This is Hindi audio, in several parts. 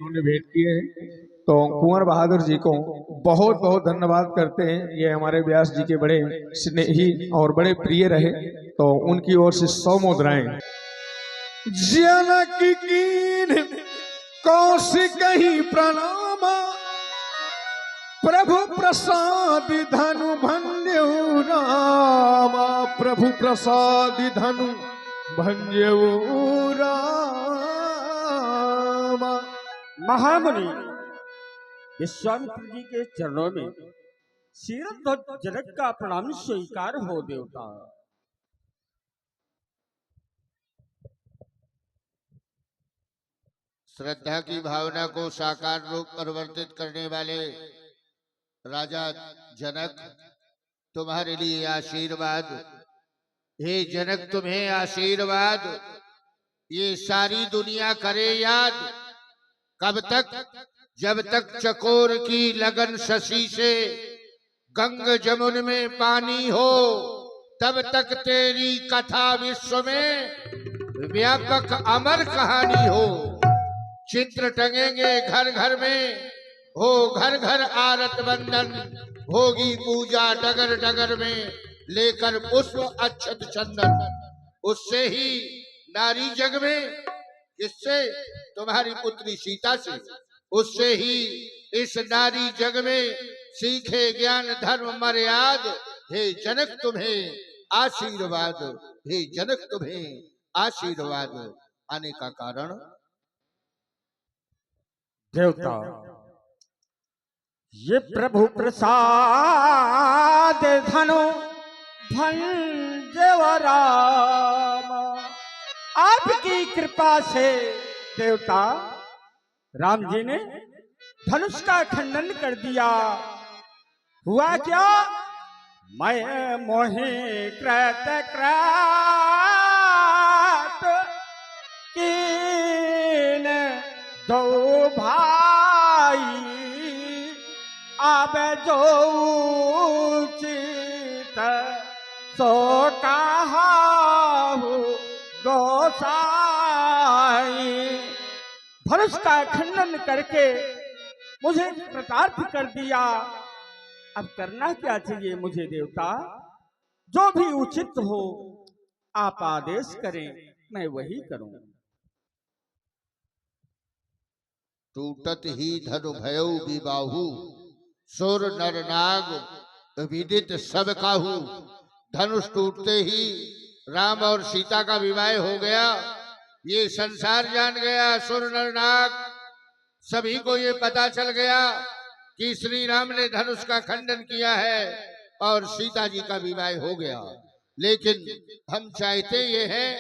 उन्होंने भेंट किए हैं। तो कुंवर बहादुर जी को बहुत बहुत धन्यवाद करते हैं। ये हमारे व्यास जी के बड़े स्नेही और बड़े प्रिय रहे। तो उनकी ओर से 100 मुद्राएं। जनक कीन कौशिक ही प्रणामा, प्रभु प्रसाद धनु भन्यऊ रामा, प्रभु प्रसाद धनु भन्यऊ रामा। महामुनि विश्वामित्र जी के चरणों में शीरध्वज जनक का प्रणाम स्वीकार हो देवता। श्रद्धा की भावना को साकार रूप परिवर्तित करने वाले राजा जनक, तुम्हारे लिए आशीर्वाद। हे जनक, तुम्हें आशीर्वाद। ये सारी दुनिया करे याद, कब तक? जब तक चकोर की लगन शशि से गंग जमुन में पानी हो, तब तक तेरी कथा विश्व में व्यापक अमर कहानी हो। चित्र टंगेंगे घर घर में, हो घर घर आरत बंधन, होगी पूजा डगर डगर में, लेकर पुष्प अक्षत चंदन। उससे ही नारी जग में, किससे? तुम्हारी पुत्री सीता से। उससे ही इस नारी जग में सीखे ज्ञान धर्म मर्याद। हे जनक तुम्हें आशीर्वाद, हे जनक तुम्हें आशीर्वाद। आने का कारण देवता, ये प्रभु प्रसाद धनु भंजव राम, आपकी कृपा से देवता राम जी ने धनुष का खंडन कर दिया। हुआ क्या? मैं मोहि कृत कीन दो भाई, अब जो उचित सो कहाहु गोसाई। धनुष का खंडन करके मुझे कृतार्थ कर दिया। अब करना क्या चाहिए मुझे देवता? जो भी उचित हो आप आदेश करें, मैं वही करूं। टूटत ही धनु भयउ विबाहु, सुर नर नाग विदित सब काहू। धनुष टूटते ही राम और सीता का विवाह हो गया। ये संसार जान गया, सुर नर नाग सभी को ये पता चल गया कि श्री राम ने धनुष का खंडन किया है और सीता जी का विवाह हो गया। लेकिन हम चाहते ये हैं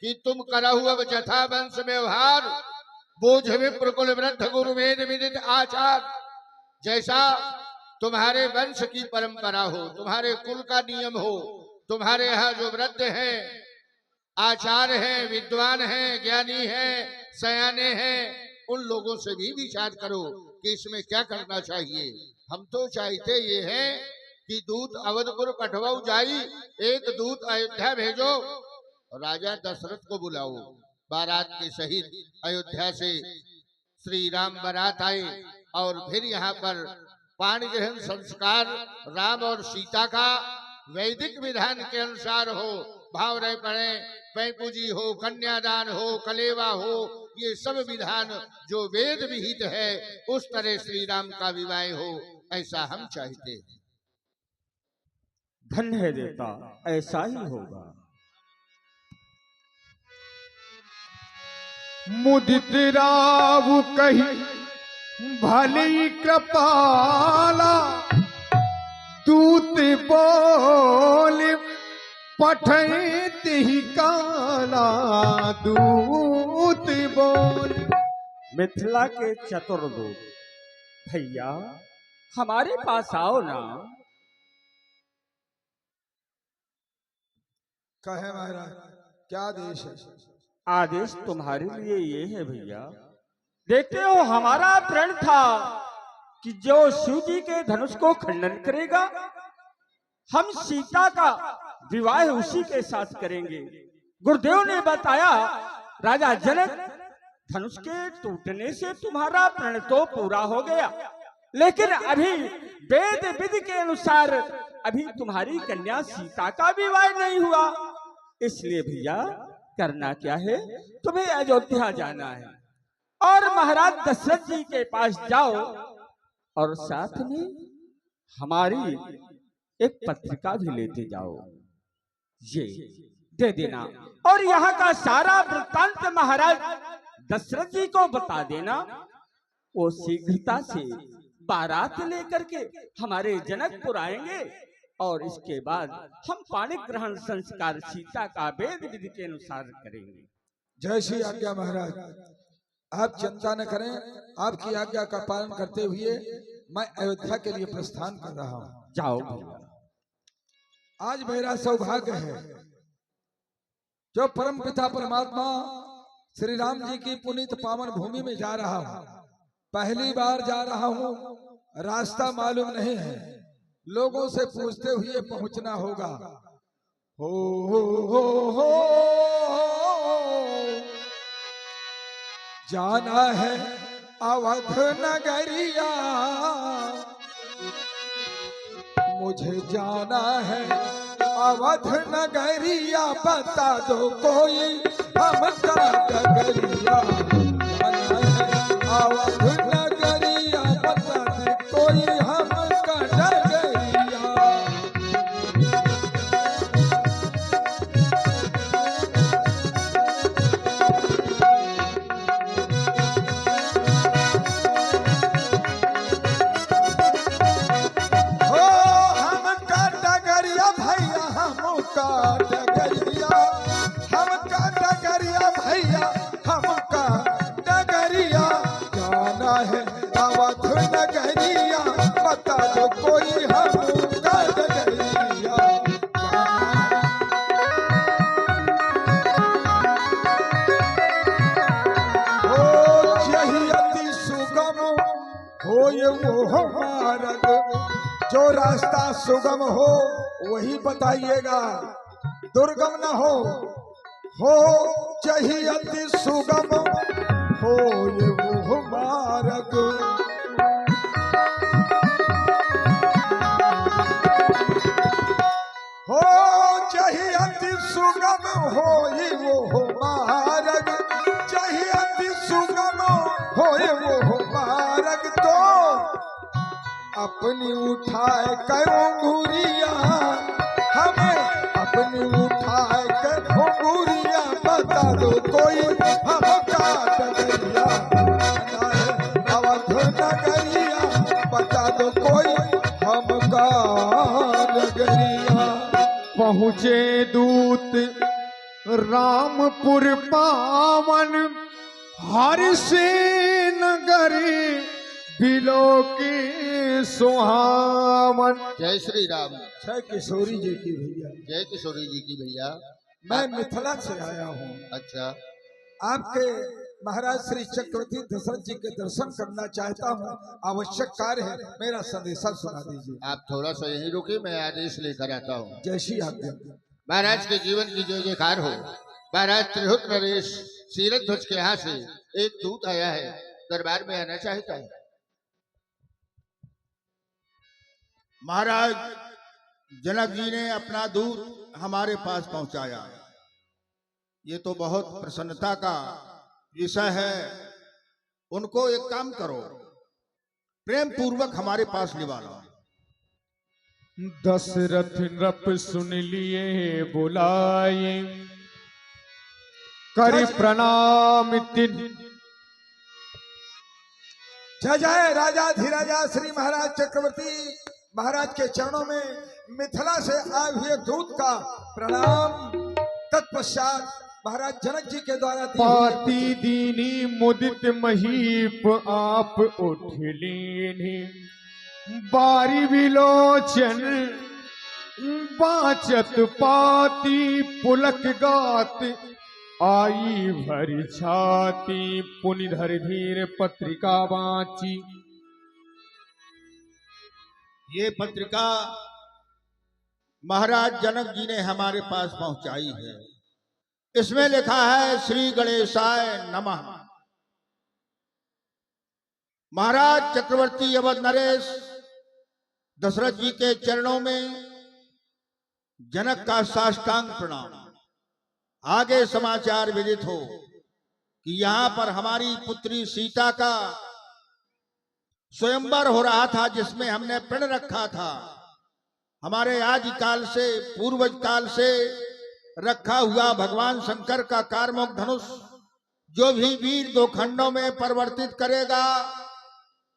कि तुम करहु अब जथा वंश व्यवहार, बोझ विप्र कुल वृद्ध गुरु वेद विदित आचार। जैसा तुम्हारे वंश की परंपरा हो, तुम्हारे कुल का नियम हो, तुम्हारे यहाँ जो वृद्ध हैं, आचार्य हैं, विद्वान हैं, ज्ञानी हैं, सयाने हैं, उन लोगों से भी विचार करो कि इसमें क्या करना चाहिए। हम तो चाहते ये हैं कि दूत अवधपुर पठवाऊ जाई, एक दूत अयोध्या भेजो, राजा दशरथ को बुलाओ, बारात के सहित अयोध्या से श्री राम बारात आए और फिर यहाँ पर पाणी ग्रहण संस्कार राम और सीता का वैदिक विधान के अनुसार हो। भाव रह पड़े, पैपूजी हो, कन्यादान हो, कलेवा हो, ये सब विधान जो वेद विहित है उस तरह श्री राम का विवाह हो, ऐसा हम चाहते हैं। धन्य है देवता, ऐसा ही होगा। मुदित राव कही भली कृपाला, दूत बोल पठैत ही काला, दूत बोल। मिथिला के चतुर्दूत भैया हमारे पास आओ ना। कहे महाराज, क्या आदेश है? आदेश तुम्हारे लिए ये है भैया। देखते हो हमारा प्रण था कि जो शिव जी के धनुष को खंडन करेगा, हम सीता का विवाह उसी के साथ करेंगे। गुरुदेव ने बताया राजा जनक धनुष के टूटने से तुम्हारा प्रण तो पूरा हो गया, लेकिन अभी वेद विधि के अनुसार अभी तुम्हारी कन्या सीता का विवाह नहीं हुआ। इसलिए भैया करना क्या है, तुम्हें अयोध्या जाना है और महाराज दशरथ जी के पास जाओ और साथ में हमारी एक पत्रिका भी लेते जाओ, ये दे देना और यहाँ का सारा वृत्तांत महाराज दशरथ जी को बता देना। वो शीघ्रता से बारात लेकर के हमारे जनकपुर आएंगे और इसके बाद हम पाणी ग्रहण संस्कार सीता का वेद विधि के अनुसार करेंगे। जय श्री आज्ञा महाराज, आप चिंता न करें, आपकी आज्ञा का पालन करते हुए मैं अयोध्या के लिए प्रस्थान कर रहा हूँ। जाओ भैया। आज मेरा सौभाग्य है जो परम पिता परमात्मा श्री राम जी की पुनीत पावन भूमि में जा रहा हूँ। पहली बार जा रहा हूँ, रास्ता मालूम नहीं है, लोगों से पूछते हुए पहुंचना होगा। हो जाना है अवध नगरिया, मुझे जाना है अवध नगरिया, बता दो कोई हमका डगरिया। जाना है अवध नगरिया, बता दो कोई हमका डगरिया। हो हमका डगरिया भैया, हमका डगरिया, हमका डगरिया भैया, हमका डगरिया। जाना है अवध नगरिया, बता दो कोई हमका डगरिया। हो यही अति सुगम हो ये वो मार्ग, जो रास्ता सुगम हो वही बताइएगा, दुर्गम न हो चाहिए अति सुगम हो ये वो मार्ग। हो चाहिए अति सुगम हो ये वो मार्ग, चाहिए अति सुगम हो ये वो मार्ग। तो अपनी उठाए करो घुरिया, हमें अपनी उठाए करो घुरिया, बता दो कोई हमका डगरिया। जाना है अवध नगरिया, बता दो कोई हमका डगरिया। पहुँचे दूत रामपुर पावन, हर से नगरी बिलो के सुहावन। जय श्री राम। जय किशोरी जी की भैया, जय किशोरी जी की भैया। मैं मिथिला से आया हूँ। अच्छा, आपके महाराज श्री चक्रवर्ती दशरथ जी के दर्शन करना चाहता हूँ, आवश्यक कार्य है, मेरा संदेशा सुना दीजिए। आप थोड़ा सा यहीं रुके, मैं आदेश लेकर आता हूँ। जय श्री आज्ञा। महाराज के जीवन की जय जयकार हो। महाराज त्रिहुत नरेश सीरत ध्वज के यहाँ से एक दूत आया है, दरबार में आना चाहता है। महाराज जनक जी ने अपना दूत हमारे पास पहुंचाया, ये तो बहुत प्रसन्नता का विषय है। उनको एक काम करो, प्रेम पूर्वक हमारे पास लिवा लो। दशरथ नृप सुन लिए बुलाए, कर प्रणाम तिन। जय जय राजाधिराजा श्री महाराज चक्रवर्ती महाराज के चरणों में मिथिला से आए हुए दूत का प्रणाम। तत्पश्चात महाराज जनक जी के द्वारा पाती दीनी मुदित महीप आप उठ लीनी, बारी विलोचन बाचत पाती पुलक गात, आई भरी छाती पुनिधर धीर पत्रिका बाची। ये पत्रिका महाराज जनक जी ने हमारे पास पहुंचाई है। इसमें लिखा है श्री गणेशाय नमः। महाराज चक्रवर्ती अवध नरेश दशरथ जी के चरणों में जनक का साष्टांग प्रणाम। आगे समाचार विदित हो कि यहां पर हमारी पुत्री सीता का स्वयंवर हो रहा था, जिसमें हमने प्रण रखा था। हमारे आदि काल से, पूर्वज काल से रखा हुआ भगवान शंकर का कारमुक धनुष जो भी वीर दो खंडों में परिवर्तित करेगा,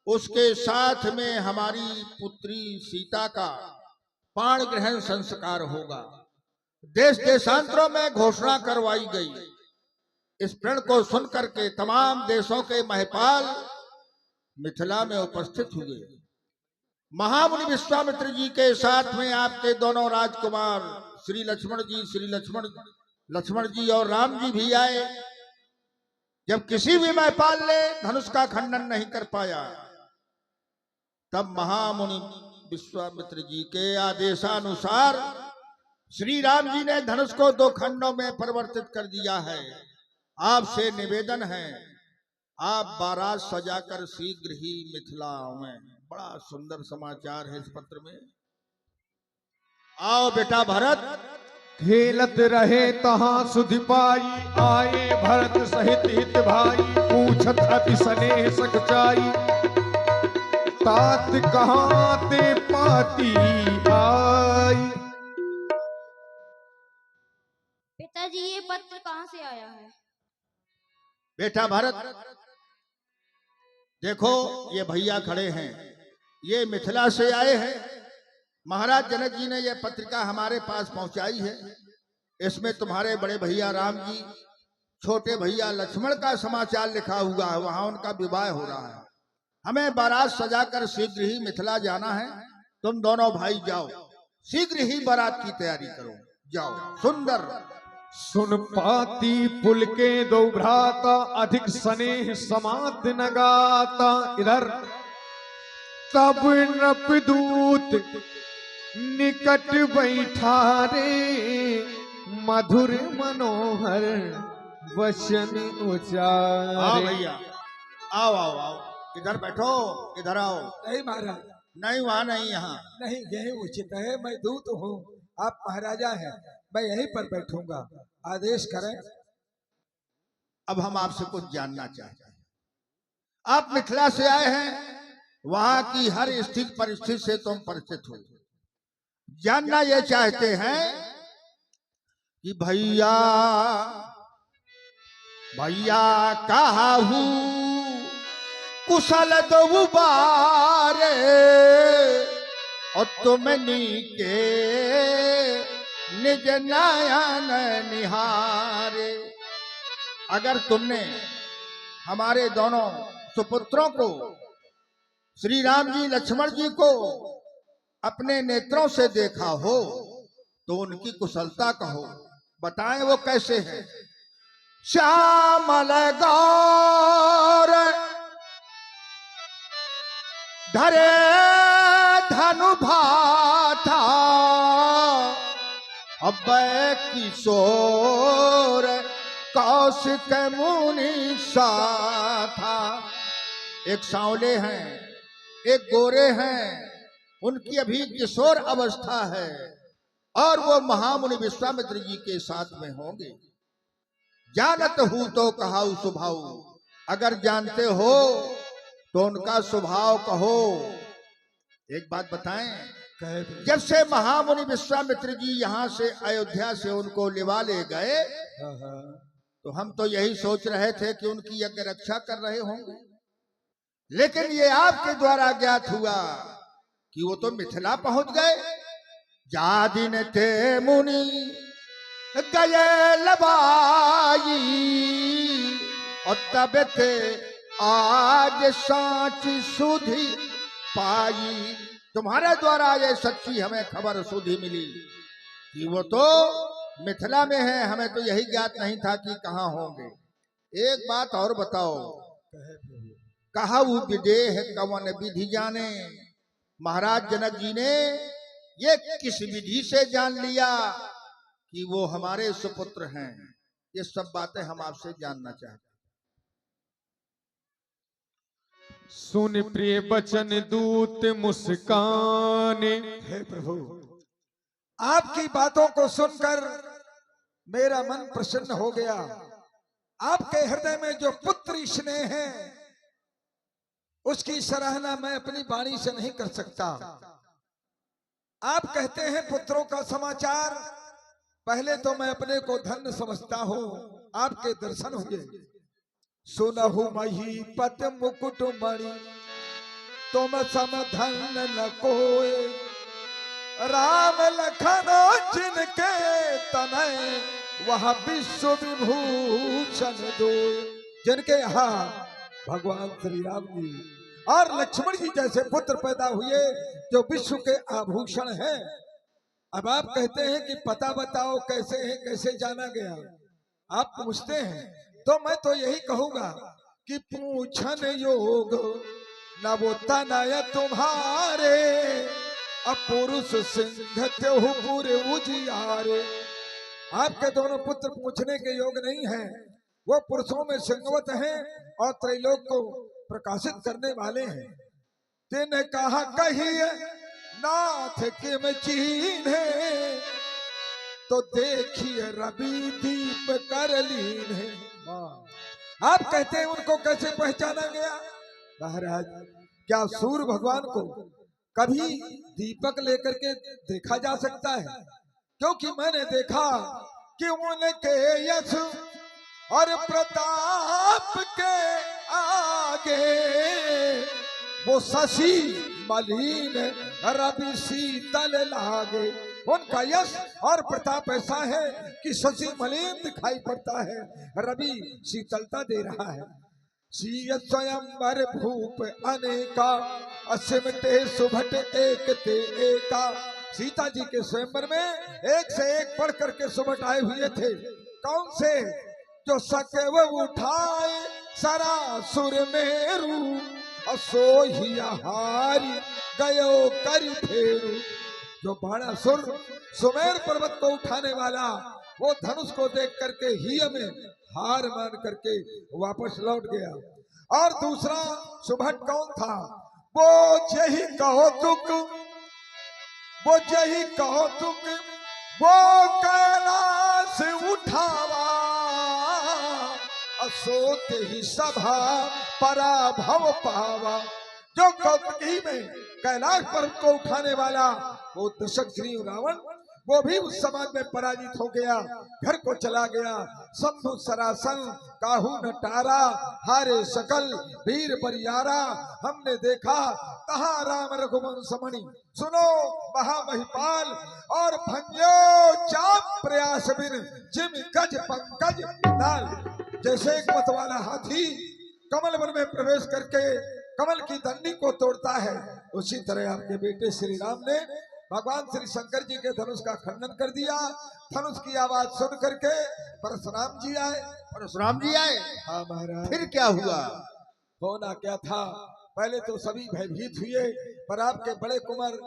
उसके साथ में हमारी पुत्री सीता का पाण ग्रहण संस्कार होगा। देश देशांतरों में घोषणा करवाई गई। इस प्रण को सुनकर के तमाम देशों के महपाल मिथिला में उपस्थित हुए। महामुनि विश्वामित्र जी के साथ में आपके दोनों राजकुमार श्री लक्ष्मण जी और राम जी भी आए। जब किसी भी महपाल ने धनुष का खंडन नहीं कर पाया, तब महामुनि विश्वामित्र जी के आदेशानुसार श्री राम जी ने धनुष को दो खंडों में परिवर्तित कर दिया है। आपसे निवेदन है, आप बारात सजाकर शीघ्र ही मिथिला में। बड़ा सुंदर समाचार है इस पत्र में। आओ बेटा भरत। खेलत रहे तहां सुधि पाई, आए भरत सहित हित भाई, पूछत अति स्नेह सचाई, तात कहां ते पाती आई। पिताजी ये पत्र कहाँ से आया है? बेटा भरत, देखो ये भैया खड़े हैं, ये मिथिला से आए हैं। महाराज जनक जी ने यह पत्रिका हमारे पास पहुंचाई है। इसमें तुम्हारे बड़े भैया राम जी, छोटे भैया लक्ष्मण का समाचार लिखा हुआ है। वहां उनका विवाह हो रहा है। हमें बारात सजाकर शीघ्र ही मिथिला जाना है। तुम दोनों भाई जाओ, शीघ्र ही बारात की तैयारी करो। जाओ। सुंदर सुन पाती पुल के दो भ्राता, अधिक स्नेह समात न गाता। इधर तब नपदूत निकट बैठा रे, मधुर मनोहर वचन उचारे। आओ भैया, आओ आओ आओ, इधर बैठो, इधर आओ। नहीं महाराज, नहीं वहां नहीं, यहाँ नहीं, यही उचित है। मैं दूत हूँ, आप महाराजा हैं, मैं यहीं पर बैठूंगा। आदेश करें। अब हम आपसे कुछ जानना चाहते हैं। आप मिथिला से आए हैं, वहां की हर स्थिति परिस्थिति से तुम परिचित हो। जानना यह चाहते हैं कि भैया भैया कहू कुशल दो बारे, और तुमनी के निज नयन निहारे। अगर तुमने हमारे दोनों सुपुत्रों को, श्री राम जी लक्ष्मण जी को अपने नेत्रों से देखा हो, तो उनकी कुशलता कहो, बताएं वो कैसे हैं। श्यामल गौर धरे धनु भाता, अब किशोर कौशिक मुनि साथा। एक सांवले हैं, एक गोरे हैं, उनकी अभी किशोर अवस्था है, और वो महामुनि विश्वामित्र जी के साथ में होंगे। जानत हूं तो कहाऊ स्वभाव, अगर जानते हो तो उनका स्वभाव कहो। एक बात बताएं, जब से महामुनि विश्वामित्र जी यहाँ से अयोध्या से उनको लिवा ले गए, तो हम तो यही सोच रहे थे कि उनकी यज्ञ रक्षा कर रहे होंगे। लेकिन ये आपके द्वारा ज्ञात हुआ कि वो तो मिथिला पहुंच गए। जा दिन थे मुनि गए लबाई, और तब थे आज सांची सुधी पाई। तुम्हारे द्वारा ये सच्ची हमें खबर सुधी मिली कि वो तो मिथिला में है। हमें तो यही ज्ञात नहीं था कि कहाँ होंगे। एक बात और बताओ, कहू विदेह कवन विधि जाने। महाराज जनक जी ने ये किस विधि से जान लिया कि वो हमारे सुपुत्र हैं? ये सब बातें हम आपसे जानना चाहते हैं। सुन प्रिय बचन दूत मुस्काने। हे प्रभु, आपकी बातों को सुनकर मेरा मन प्रसन्न हो गया। आपके हृदय में जो पुत्र स्नेह है उसकी सराहना मैं अपनी वाणी से नहीं कर सकता। आप कहते हैं पुत्रों का समाचार, पहले तो मैं अपने को धन्य समझता हूं, आपके दर्शन हुए। सुनहु मही पत मुकुट मणि, तुम सम धन न कोय, राम लखन जिनके तनय, वह विश्व विभूषण दोय। जिनके यहाँ भगवान श्री राम जी और लक्ष्मण जी जैसे पुत्र पैदा हुए जो विश्व के आभूषण हैं। अब आप कहते हैं कि पता बताओ कैसे है, कैसे जाना गया। आप पूछते हैं तो मैं तो यही कहूंगा कि पूछन योग न वो तनय तुम्हारे, अपुरुष सिंह त्यों पूरे उजियारे। आपके दोनों पुत्र पूछने के योग नहीं हैं, वो पुरुषों में सिंहवत हैं और त्रैलोक को प्रकाशित करने वाले हैं। तिन कहा कहिए नाथ किम चीन्हे, तो देखिए रवि दीप कर लीन है। आप कहते हैं उनको कैसे पहचाना गया? महाराज, क्या सूर्य भगवान को कभी दीपक लेकर के देखा जा सकता है? क्योंकि मैंने देखा कि उनके यश और प्रताप के आगे वो शशि मलिन रवि शीतल लागे। उनका यश और प्रताप ऐसा है कि शशि मलिन दिखाई पड़ता है, रवि शीतलता दे रहा है। सिय स्वयंवर भूप अनेका, असिमटे सुभट एक ते एका। सीता जी के स्वयंवर में एक से एक बढ़ करके सुभट आए हुए थे। कौन से? जो सके वो उठाए सरासुर मेरू, असोहिया हारी गयो कर फेरू। जो बाणासुर सुमेर पर्वत को उठाने वाला, वो धनुष को देख करके ही में हार मान करके वापस लौट गया। और दूसरा सुभट कौन था? वो यही कहो तुक, वो यही कहो तुक, वो कैलाश उठावा, असोत ही सभा पराभव पावा। जो कौतुकी में कैलाश पर्वत को उठाने वाला वो दशग्रीव रावण, वो भी उस समाज में पराजित हो गया, घर को चला गया। शंभु सरासन काहू न टारा, हारे सकल वीर बरियारा। हमने देखा तहाँ राम रघुवंश मणि, सुनो महामहिपाल, और भंजो चाप प्रयास बिन, जिम गज पंकज लाल। जैसे एक मतवाला हाथी कमल वन में प्रवेश करके कमल की दंडी को तोड़ता है, उसी तरह आपके बेटे श्री राम ने भगवान श्री शंकर जी के धनुष का खंडन कर दिया। धनुष की आवाज सुन करके परशुराम जी आए। परशुराम जी आए? हाँ महाराज। फिर क्या हुआ? होना क्या था, पहले तो सभी भयभीत हुए, पर आपके बड़े कुंवर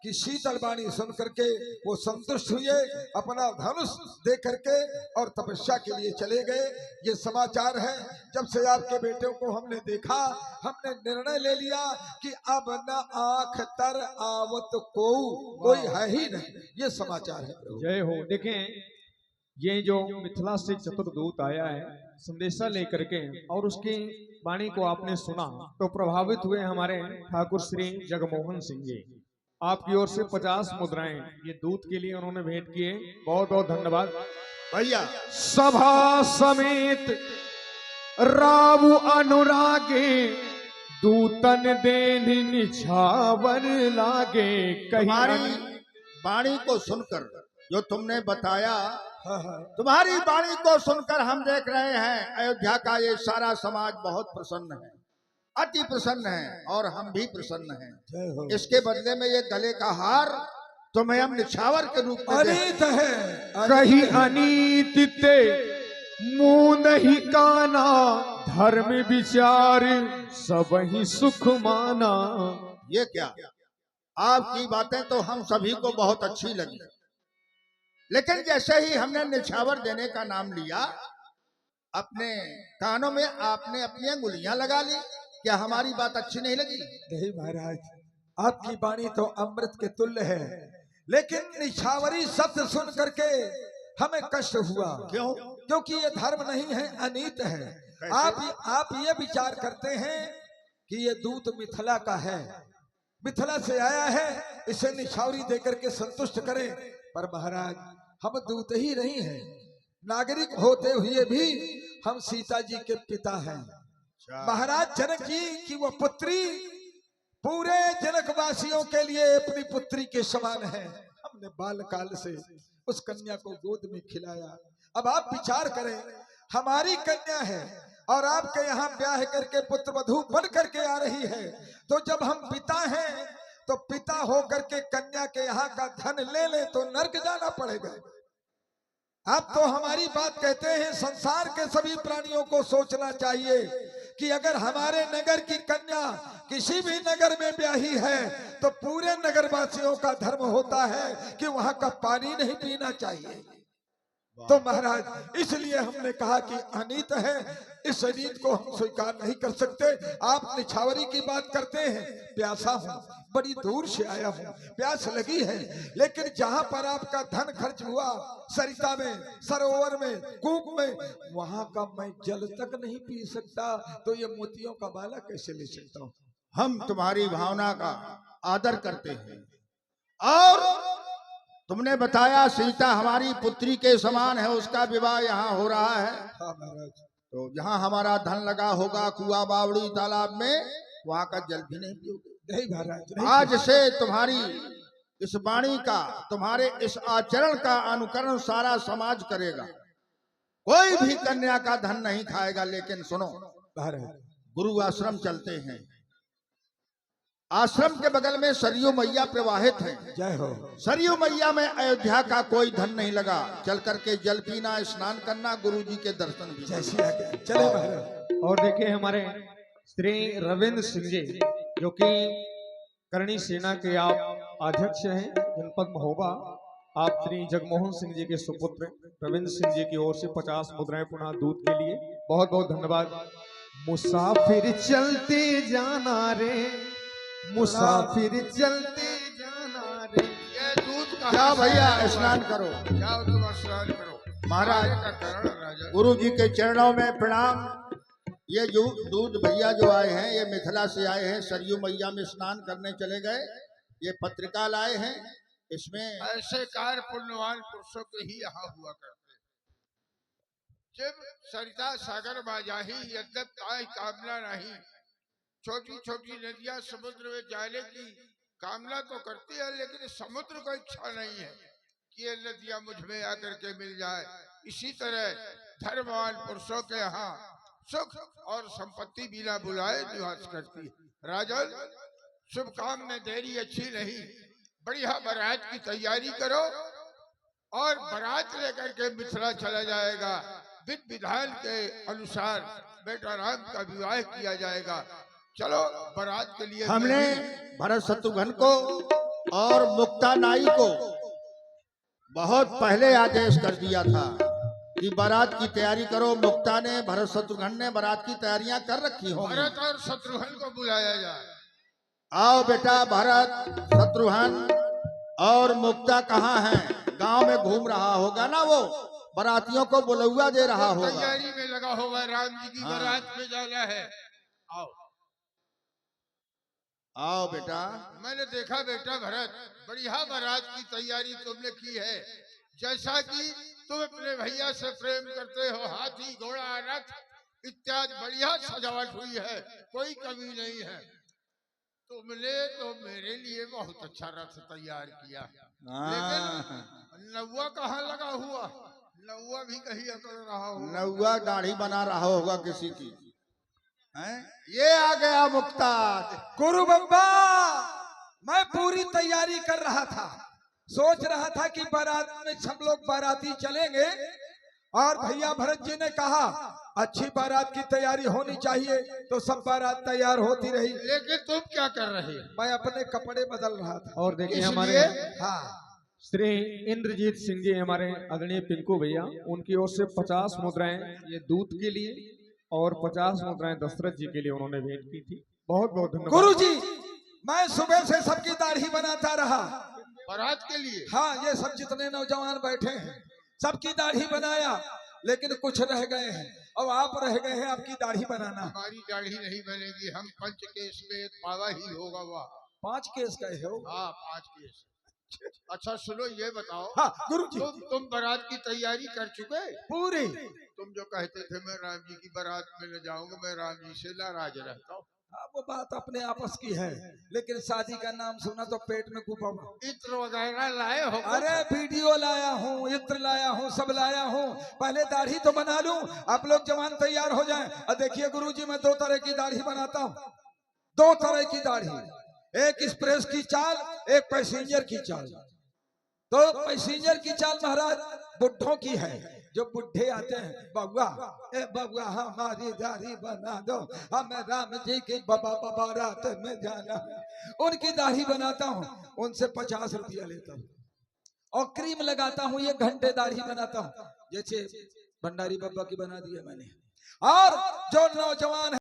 की शीतल वाणी सुन करके वो संतुष्ट हुए, अपना धनुष दे करके और तपस्या के लिए चले गए। ये समाचार है, जब से आपके बेटों को हमने देखा, हमने निर्णय ले लिया कि अब न आंख तर आवत कोई है ही नहीं। ये समाचार है। जय हो। देखें, ये जो मिथिला से चतुर्दूत आया है संदेशा लेकर के, और उसकी वाणी को आपने सुना तो प्रभावित हुए हमारे ठाकुर श्री जगमोहन सिंह जी। आपकी ओर से 50 मुद्राएं ये दूत के लिए उन्होंने भेंट किए। बहुत बहुत धन्यवाद भैया। सभा समेत रावु अनुरागे, दूतन देन निछावर लागे। तुम्हारी वाणी को सुनकर, जो तुमने बताया, हाँ। तुम्हारी वाणी को सुनकर हम देख रहे हैं अयोध्या का ये सारा समाज बहुत प्रसन्न है, अति प्रसन्न है, और हम भी प्रसन्न हैं। जय हो। इसके बदले में ये गले का हार तुम्हें हम निछावर के रूप में अनीत है, कही अनीत ते मुंह नहीं काना, धर्म विचार सब ही सुख माना। ये क्या? आपकी बातें तो हम सभी को बहुत अच्छी लगी, लेकिन जैसे ही हमने निछावर देने का नाम लिया, अपने कानों में आपने अपनी अंगुलियां लगा ली। क्या हमारी बात अच्छी नहीं लगी? नहीं महाराज, आपकी वाणी तो अमृत के तुल्य है, लेकिन निछावरी शब्द सुन करके हमें कष्ट हुआ। क्यों? क्योंकि ये धर्म नहीं है, अनीत है। आप ये विचार करते हैं कि ये दूत मिथिला का है, मिथिला से आया है, इसे निछावरी देकर के संतुष्ट करें। पर महाराज, हम दूत ही नहीं हैं, नागरिक होते हुए भी हम सीता जी के पिता हैं। महाराज जनक जी की वो पुत्री पूरे जनक वासियों के लिए अपनी पुत्री के समान है। हमने बालकाल से उस कन्या को गोद में खिलाया। अब आप विचार करें, हमारी कन्या है और आपके यहाँ ब्याह करके पुत्र वधू बन करके आ रही है, तो जब हम पिता हैं तो पिता होकर के कन्या के यहाँ का धन ले ले तो नर्क जाना पड़ेगा। आप तो हमारी बात कहते हैं। संसार के सभी प्राणियों को सोचना चाहिए कि अगर हमारे नगर की कन्या किसी भी नगर में ब्याही है तो पूरे नगरवासियों का धर्म होता है कि वहां का पानी नहीं पीना चाहिए। तो महाराज, इसलिए हमने कहा कि अनीत है, इस अनीत को हम स्वीकार नहीं कर सकते। आप निछावरी की बात करते हैं, प्यासा हूँ, बड़ी दूर से आया हूँ, प्यास लगी है, लेकिन जहाँ पर आपका धन खर्च हुआ, सरिता में, सरोवर में, कूप में, वहाँ का मैं जल तक नहीं पी सकता, तो ये मोतियों का बाला कैसे ले सकता हूँ? हम तुम्हारी भावना का आदर करते हैं और तुमने बताया सीता हमारी पुत्री के समान है, उसका विवाह यहाँ हो रहा है। हाँ महाराज। तो जहाँ हमारा धन लगा होगा कुआ बावड़ी तालाब में, वहाँ का जल भी नहीं पियोगे। नहीं महाराज, नहीं। आज से तुम्हारी इस वाणी का, तुम्हारे इस आचरण का अनुकरण सारा समाज करेगा। कोई भी कन्या का धन नहीं खाएगा। लेकिन सुनो महाराज, गुरु आश्रम चलते हैं, आश्रम के बगल में सरयू मैया प्रवाहित है। जय हो। सरयू मैया में अयोध्या का कोई धन नहीं लगा। चल करके जल पीना, स्नान करना, गुरु जी के दर्शन भी। जय श्री राम। चले महाराज। और देखिए हमारे श्री रविंद्र सिंह जी, जो कि करणी सेना के आप अध्यक्ष हैं जनपद महोबा, आप श्री जगमोहन सिंह जी के सुपुत्र रविंद्र सिंह जी की ओर से 50 मुद्राएं पुनः दूध के लिए बहुत बहुत धन्यवाद। मुसाफिर चलते जाना रे, मुसाफिर चलते जाना रे। ये दूध क्या भैया, स्नान करो, जाओ तुम स्नान करो। महाराज का करण राजा। गुरु जी के चरणों में प्रणाम। ये जो दूध भैया जो आए हैं, ये मिथिला से आए हैं, सरयू मैया में स्नान करने चले गए। ये पत्रिका लाए हैं, इसमें ऐसे कार्य पुण्यवान पुरुषों के ही यहाँ हुआ करते। जब सरिता सागर बाजाही यद्यप काय कामना नहीं, छोटी छोटी नदियां समुद्र में जाने की कामना तो करती है, लेकिन समुद्र को इच्छा नहीं है कि ये नदियां मुझ में आकर के मिल जाए। इसी तरह धर्मवान पुरुषों के यहाँ सुख और संपत्ति बिना बुलाए निवास करती है। राजन, शुभ काम में देरी अच्छी नहीं। बढ़िया बारात की तैयारी करो और बारात लेकर के मिथिला चला जाएगा। विधि विधान के अनुसार बेटा राम का विवाह किया जाएगा। चलो बारात के लिए। हमने भरत शत्रुघ्न को और मुक्ता नाई को बहुत पहले आदेश कर दिया था कि बारात की तैयारी करो। मुक्ता ने, भरत शत्रुघ्न ने बारात की तैयारियां कर रखी होंगी। भरत और शत्रुघ्न को बुलाया जाए। आओ बेटा, भरत, शत्रुघ्न और मुक्ता कहाँ हैं? गांव में घूम रहा होगा ना, वो बारातियों को बुलौआ दे रहा होगा। तैयारी में लगा होगा, राम जी की बारात में जाना है। आओ आओ बेटा। मैंने देखा बेटा भरत, बढ़िया बारात की तैयारी तुमने की है। जैसा कि तुम अपने भैया से प्रेम करते हो, हाथी, घोड़ा, रथ इत्यादि बढ़िया सजावट हुई है, कोई कमी नहीं है। तुमने तो मेरे लिए बहुत अच्छा रथ तैयार किया, लेकिन नौवा कहाँ लगा हुआ? नौवा भी कहीं अकड़ रहा होगा। नौवा दाढ़ी बना रहा होगा किसी की। हैं? ये आ गया मुक्ता। गुरु बब्बा, मैं पूरी तैयारी कर रहा था, सोच रहा था कि बारात में सब लोग बाराती चलेंगे और भैया भरत जी ने कहा अच्छी बारात की तैयारी होनी चाहिए, तो सब बारात तैयार होती रही। लेकिन तुम क्या कर रहे हो? मैं अपने कपड़े बदल रहा था। और देखिए इसलिए? हमारे हाँ, श्री इंद्रजीत सिंह जी, हमारे आदरणीय पिंकू भैया, उनकी ओर से 50 मुद्राएं ये दूध के लिए और 50 मुद्राएं दशरथ जी के लिए उन्होंने भेंट की थी। बहुत बहुत धन्यवाद। गुरुजी, मैं सुबह से सबकी दाढ़ी बनाता रहा। बारात के लिए हाँ, ये सब जितने नौजवान बैठे हैं सबकी दाढ़ी बनाया, लेकिन कुछ रह गए हैं। अब आप रह गए हैं आपकी दाढ़ी बनाना। हमारी दाढ़ी नहीं बनेगी, हम पंच केस में एक पावा ही होगा वह। 5 केस गए हो? हाँ 5 केस। अच्छा सुनो, ये बताओ, हाँ गुरुजी। तुम बारात की तैयारी कर चुके? पूरी। तुम जो कहते थे मैं राम जी की बारात में न जाऊंगा, मैं राम जी से नाराज रहता हूँ। हाँ, वो बात अपने आपस की है, लेकिन शादी का नाम सुना तो पेट में गुफा। इत्र वगैरह लाए हो? अरे वीडियो लाया हूँ, इत्र लाया हूँ, सब लाया हूँ। पहले दाढ़ी तो बना लूं, आप लोग जवान तैयार हो जाएं। और देखिए गुरुजी, मैं 2 तरह की दाढ़ी बनाता हूँ। 2 तरह की दाढ़ी, एक एक्सप्रेस की चाल, एक पैसेंजर की चाल। तो पैसेंजर की चाल महाराज बुढ़ों की है। जो बुढ़े आते हैं, बबुआ ए बबुआ हमारी दाढ़ी बना दो, हमें राम जी की बारात में जाना है, उनकी दाढ़ी बनाता हूँ। उनसे 50 रुपया लेता हूँ और क्रीम लगाता हूँ। 1 घंटे दाढ़ी बनाता हूँ, जैसे भंडारी बाबा की बना दी है मैंने। और जो नौजवान